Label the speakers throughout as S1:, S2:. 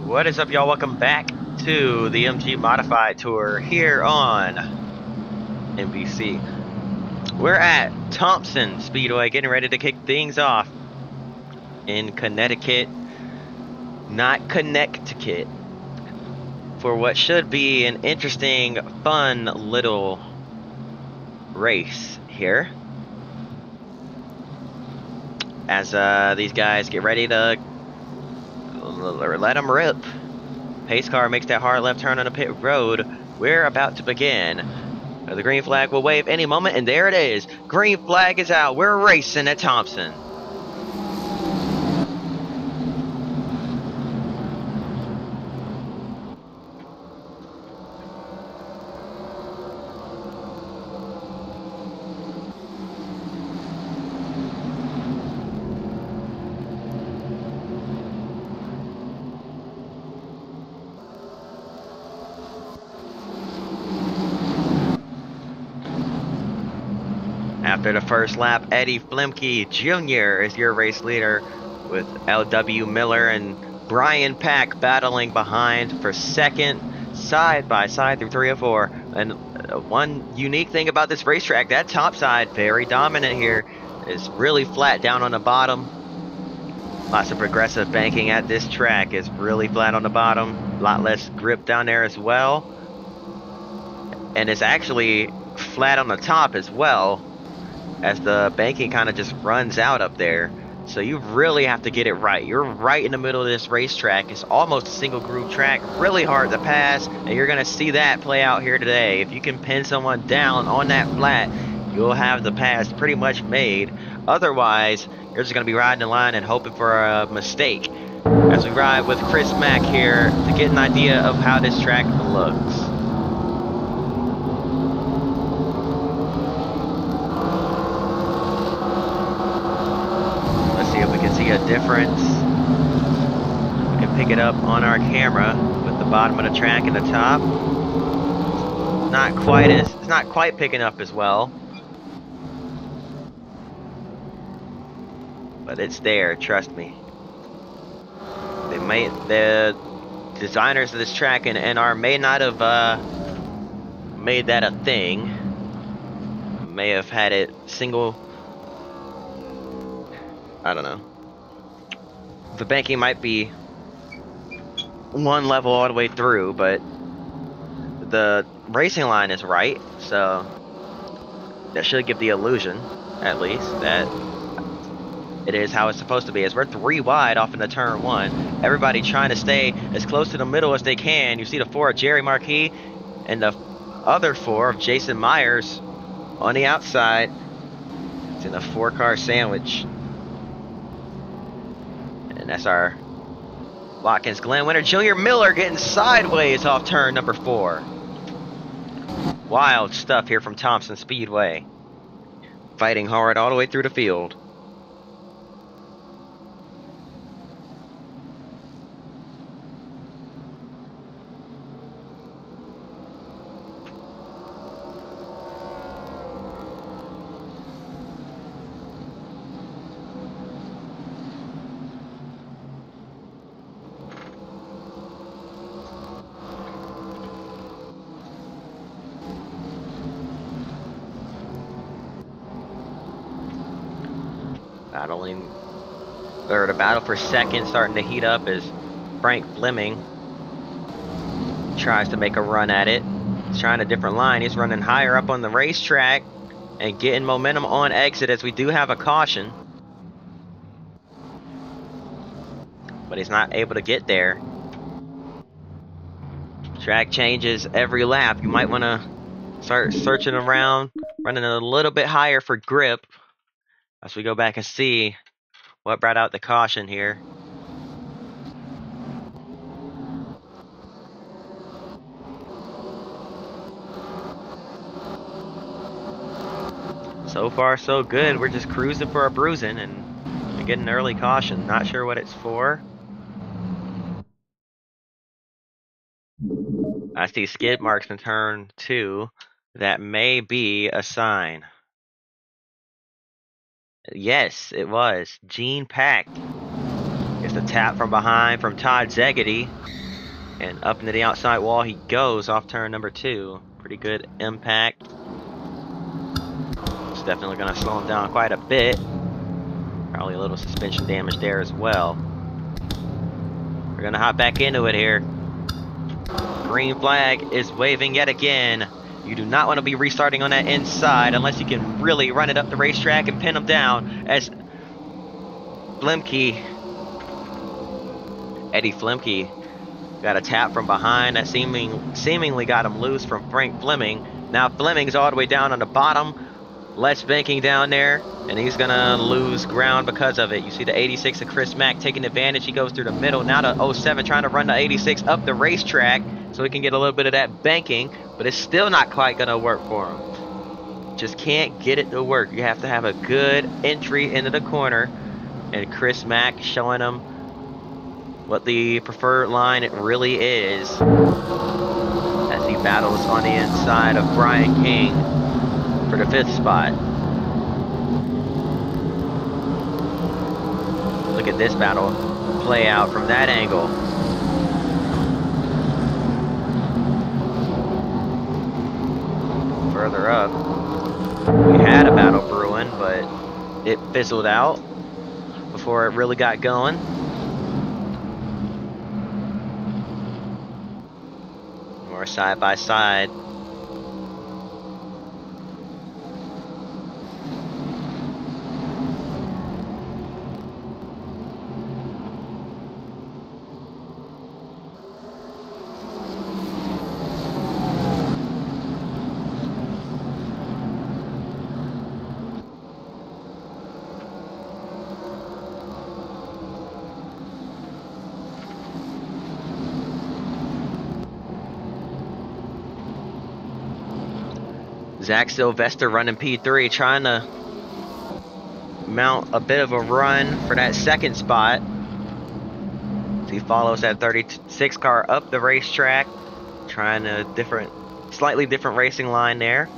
S1: What is up, y'all? Welcome back to the MG Modified Tour here on NBC. We're at Thompson Speedway, getting ready to kick things off in Connecticut, not Connecticut, for what should be an interesting, fun little race here. As these guys get ready to let them rip. Pace car makes that hard left turn on the pit road. We're about to begin. The green flag will wave any moment, and there it is. Green flag is out. We're racing at Thompson. After the first lap, Eddie Flemke Jr. is your race leader, with L.W. Miller and Brian Pack battling behind for second, side by side through 3 or 4. And one unique thing about this racetrack, that top side, very dominant here, is really flat down on the bottom. Lots of progressive banking at this track. Is really flat on the bottom, a lot less grip down there as well. And it's actually flat on the top as well, as the banking kind of just runs out up there. So you really have to get it right. You're right in the middle of this racetrack. It's almost a single groove track, really hard to pass, and you're going to see that play out here today. If you can pin someone down on that flat, you'll have the pass pretty much made. Otherwise, you're just going to be riding the line and hoping for a mistake. As we ride with Chris Mack here to get an idea of how this track looks. See a difference. We can pick it up on our camera with the bottom of the track and the top. It's not quite picking up as well, but it's there, trust me. The designers of this track and NR may not have made that a thing. May have had it single, I don't know. The banking might be one level all the way through, but the racing line is right, so that should give the illusion, at least, that it is how it's supposed to be. As we're 3 wide off into turn 1, everybody trying to stay as close to the middle as they can. You see the 4 of Jerry Marquis and the other 4 of Jason Myers on the outside. It's in a 4-car sandwich. And that's our Watkins Glen winner. Junior Miller getting sideways off turn number 4. Wild stuff here from Thompson Speedway. Fighting hard all the way through the field. The battle for second starting to heat up as Frank Fleming tries to make a run at it. He's trying a different line. He's running higher up on the racetrack and getting momentum on exit, as we do have a caution. But he's not able to get there. Track changes every lap. You might want to start searching around, running a little bit higher for grip as we go back and see what brought out the caution here. So far, so good. We're just cruising for a bruising and we get an early caution. Not sure what it's for. I see skid marks in turn 2. That may be a sign. Yes, it was. Gene Pack is The tap from behind from Todd Zegedy. And up into the outside wall he goes off turn number 2. Pretty good impact. It's definitely going to slow him down quite a bit. Probably a little suspension damage there as well. We're going to hop back into it here. Green flag is waving yet again. You do not want to be restarting on that inside unless you can really run it up the racetrack and pin him down as Eddie Flemke got a tap from behind that seemingly got him loose from Frank Fleming. Now Fleming's all the way down on the bottom. Less banking down there, and he's going to lose ground because of it. You see the 86 of Chris Mack taking advantage. He goes through the middle. Now the 07 trying to run the 86 up the racetrack so he can get a little bit of that banking, but it's still not quite going to work for him. Just can't get it to work. You have to have a good entry into the corner, and Chris Mack showing him what the preferred line it really is as he battles on the inside of Brian King for the 5th spot. Look at this battle play out from that angle. Further up, we had a battle brewing, but it fizzled out before it really got going. More side by side. Zach Sylvester running P3, trying to mount a bit of a run for that 2nd spot. He follows that 36 car up the racetrack, trying a slightly different racing line there.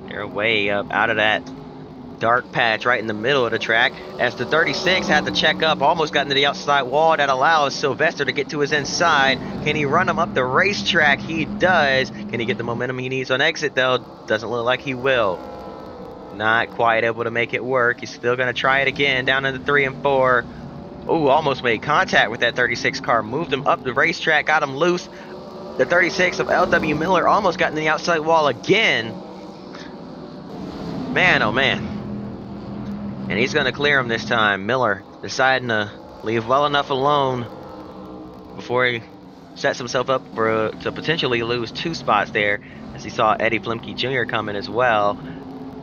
S1: They're way up out of that dark patch right in the middle of the track as the 36 had to check up, almost got into the outside wall. That allows Sylvester to get to his inside. Can he run him up the racetrack? He does. Can he get the momentum he needs on exit though? Doesn't look like he will. Not quite able to make it work. He's still going to try it again down into 3 and 4. Ooh, almost made contact with that 36 car. Moved him up the racetrack, got him loose. The 36 of L.W. Miller almost got in the outside wall again. Man, oh man. And he's going to clear him this time. Miller deciding to leave well enough alone before he sets himself up to potentially lose 2 spots there, as he saw Eddie Flemke Jr. coming as well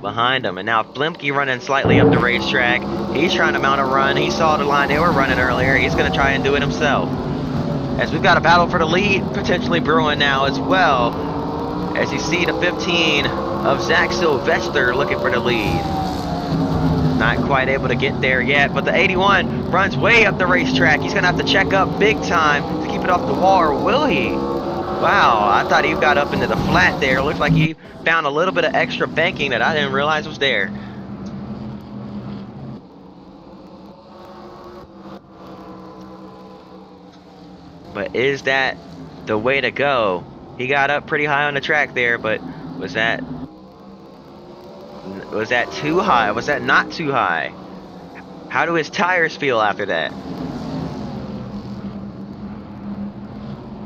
S1: behind him. And now Flemke running slightly up the racetrack. He's trying to mount a run. He saw the line they were running earlier. He's going to try and do it himself. As we've got a battle for the lead potentially brewing now as well, as you see the 15 of Zach Sylvester looking for the lead. Not quite able to get there yet, but the 81 runs way up the racetrack. He's going to have to check up big time to keep it off the wall, or will he? Wow, I thought he got up into the flat there. Looks like he found a little bit of extra banking that I didn't realize was there. But is that the way to go? He got up pretty high on the track there, but was that too high? Was that not too high? How do his tires feel after that?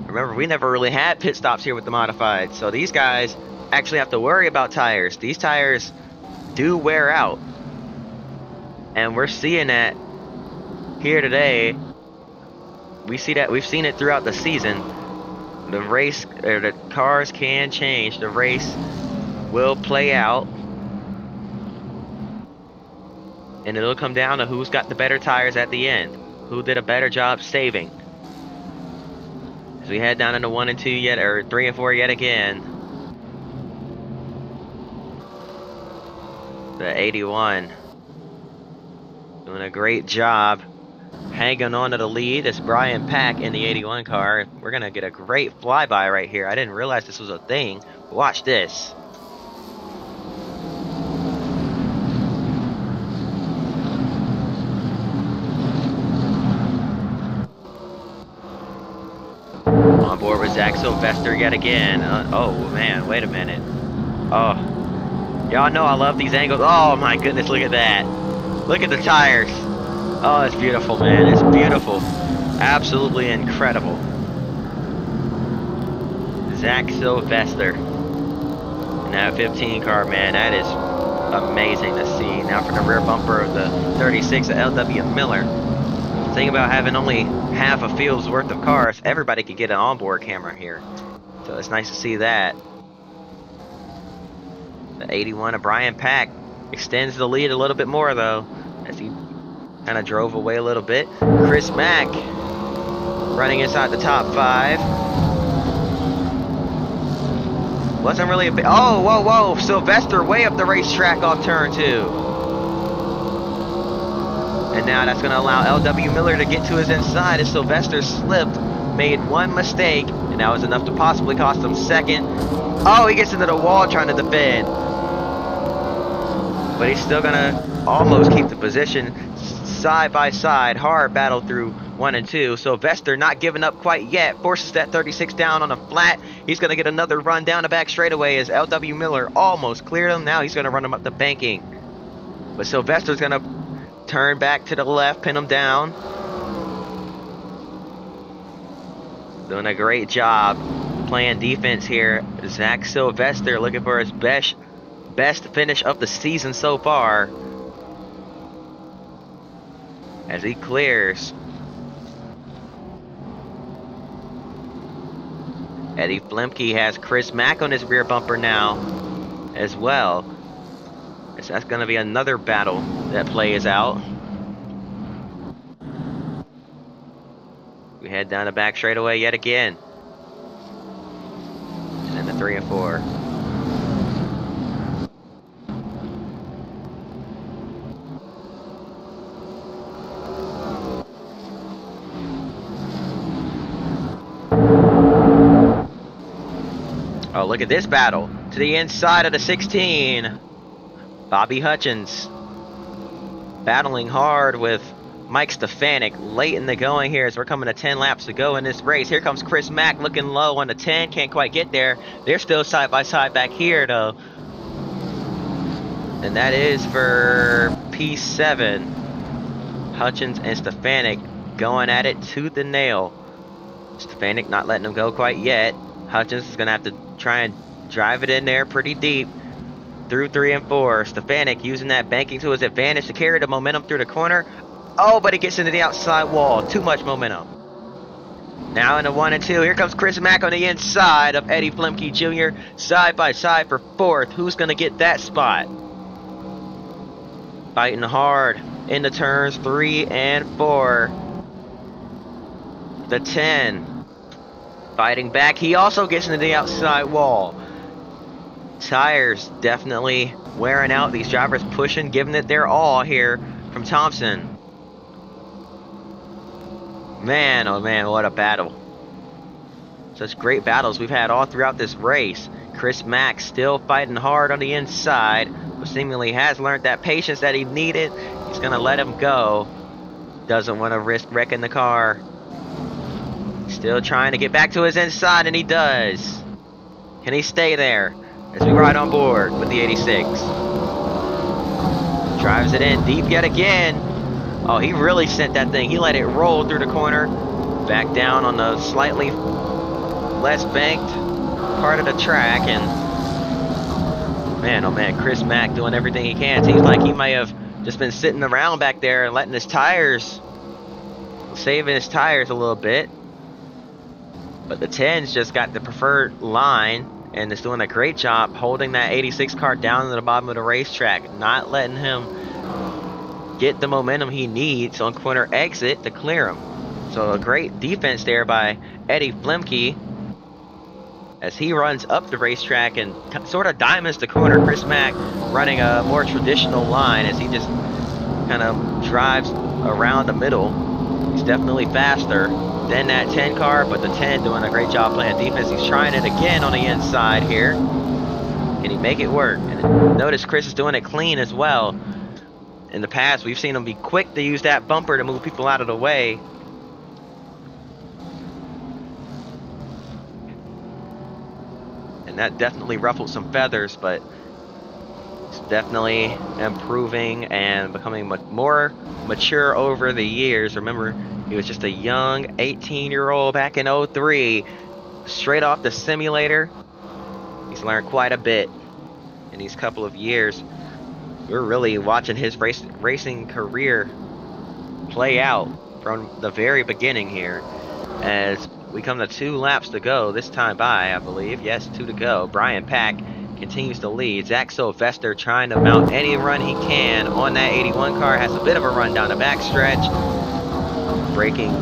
S1: Remember, we never really had pit stops here with the modified, so these guys actually have to worry about tires. These tires do wear out, and we're seeing that here today. We've seen it throughout the season. The cars can change. The race will play out, and it'll come down to who's got the better tires at the end, who did a better job saving. As we head down into 1 and 2 yet, or 3 and 4 yet again. The 81 doing a great job hanging on to the lead. It's Brian Pack in the 81 car. We're gonna get a great flyby right here. I didn't realize this was a thing. Watch this. Zach Sylvester yet again. Oh man, wait a minute. Oh, y'all know I love these angles. Oh my goodness, look at that. Look at the tires. Oh, it's beautiful, man. It's beautiful. Absolutely incredible. Zach Sylvester in that 15 car, man. That is amazing to see. Now for the rear bumper of the 36 of L.W. Miller. The thing about having only half a field's worth of cars, everybody could get an onboard camera here. So it's nice to see that. The 81 of Brian Pack extends the lead a little bit more though, as he kind of drove away a little bit. Chris Mack running inside the top 5. Wasn't really a big... Oh, whoa. Sylvester way up the racetrack off turn 2. And now that's going to allow L.W. Miller to get to his inside as Sylvester slipped, made one mistake, and that was enough to possibly cost him second. Oh, he gets into the wall trying to defend. But he's still going to almost keep the position. Side by side, hard battle through 1 and 2. Sylvester not giving up quite yet, forces that 36 down on a flat. He's going to get another run down the back straightaway as L.W. Miller almost cleared him. Now he's going to run him up the banking. But Sylvester's going to turn back to the left, pin him down. Doing a great job playing defense here. Zach Sylvester looking for his best finish of the season so far, as he clears. Eddie Flemke has Chris Mack on his rear bumper now as well. So that's going to be another battle that plays out. We head down the back straightaway yet again. And the 3 and 4. Oh, look at this battle. To the inside of the 16. Bobby Hutchins battling hard with Mike Stefanik late in the going here as we're coming to 10 laps to go in this race. Here comes Chris Mack looking low on the 10. Can't quite get there. They're still side by side back here though. And that is for P7. Hutchins and Stefanik going at it tooth and nail. Stefanik not letting them go quite yet. Hutchins is going to have to try and drive it in there pretty deep through 3 and 4. Stefanik using that banking to his advantage to carry the momentum through the corner. Oh, but he gets into the outside wall. Too much momentum. Now in the 1 and 2. Here comes Chris Mack on the inside of Eddie Flemke Jr. Side by side for 4th. Who's going to get that spot? Fighting hard in the turns 3 and 4. The 10. Fighting back. He also gets into the outside wall. Tires definitely wearing out. These drivers pushing, giving it their all here from Thompson. Man, oh man, what a battle. Such great battles we've had all throughout this race. Chris Mack still fighting hard on the inside, but seemingly has learned that patience that he needed. He's going to let him go. Doesn't want to risk wrecking the car. Still trying to get back to his inside, and he does. Can he stay there as we ride on board with the 86? Drives it in deep yet again. Oh, he really sent that thing. He let it roll through the corner. Back down on the slightly less banked part of the track. And man, oh man, Chris Mack doing everything he can. Seems like he may have just been sitting around back there and letting his tires, saving his tires a little bit. But the 10's just got the preferred line and is doing a great job holding that 86 car down to the bottom of the racetrack, not letting him get the momentum he needs on corner exit to clear him. So a great defense there by Eddie Flemke as he runs up the racetrack and sort of diamonds the corner. Chris Mack running a more traditional line as he just kind of drives around the middle. He's definitely faster than that 10 car, but the 10 doing a great job playing defense. He's trying it again on the inside here. Can he make it work? And notice Chris is doing it clean as well. In the past, we've seen him be quick to use that bumper to move people out of the way. and that definitely ruffled some feathers, but he's definitely improving and becoming more mature over the years. Remember, he was just a young 18-year-old back in 03, straight off the simulator. He's learned quite a bit in these couple of years. We're really watching his racing career play out from the very beginning here. As we come to 2 laps to go, this time by, I believe. Yes, 2 to go. Brian Pack continues to lead. Zach Sylvester trying to mount any run he can on that 81 car. Has a bit of a run down the backstretch. Breaking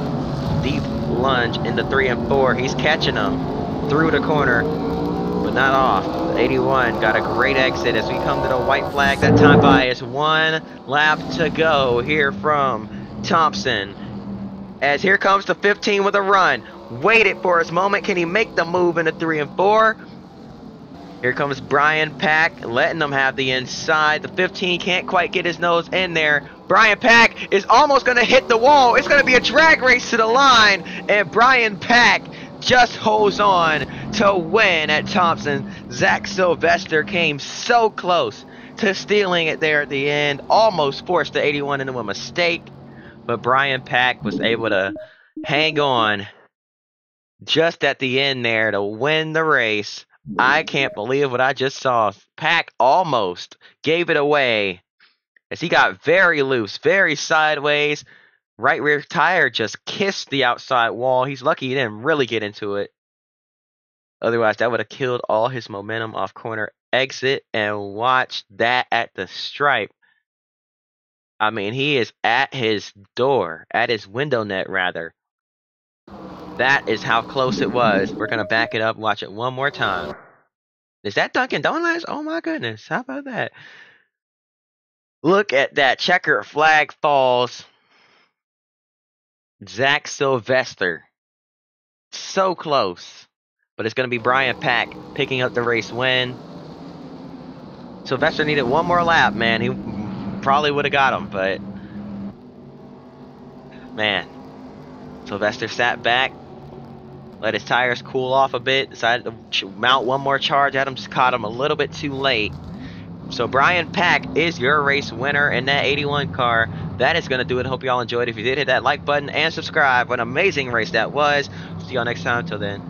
S1: deep lunge into 3 and 4. He's catching them through the corner, but not off. 81 got a great exit as we come to the white flag. That time by is 1 lap to go here from Thompson. As here comes the 15 with a run. Waited for his moment. Can he make the move into 3 and 4? Here comes Brian Pack, letting them have the inside. The 15 can't quite get his nose in there. Brian Pack is almost going to hit the wall. It's going to be a drag race to the line. And Brian Pack just holds on to win at Thompson. Zach Sylvester came so close to stealing it there at the end. Almost forced the 81 into a mistake. But Brian Pack was able to hang on just at the end there to win the race. I can't believe what I just saw. Pack almost gave it away as he got very loose, very sideways. Right rear tire just kissed the outside wall. He's lucky he didn't really get into it. Otherwise, that would have killed all his momentum off corner exit. And watch that at the stripe. I mean, he is at his door, at his window net, rather. That is how close it was. We're going to back it up, watch it one more time. Is that Dunkin' Donuts? Oh my goodness, how about that? Look at that. Checker flag falls. Zach Sylvester. So close. But it's going to be Brian Pack picking up the race win. Sylvester needed one more lap, man. He probably would have got him, but man, Sylvester sat back, let his tires cool off a bit, decided to mount one more charge at him, just caught him a little bit too late. So Brian Pack is your race winner in that 81 car. That is going to do it. Hope you all enjoyed. If you did, hit that like button and subscribe. What an amazing race that was. See y'all next time. Till then.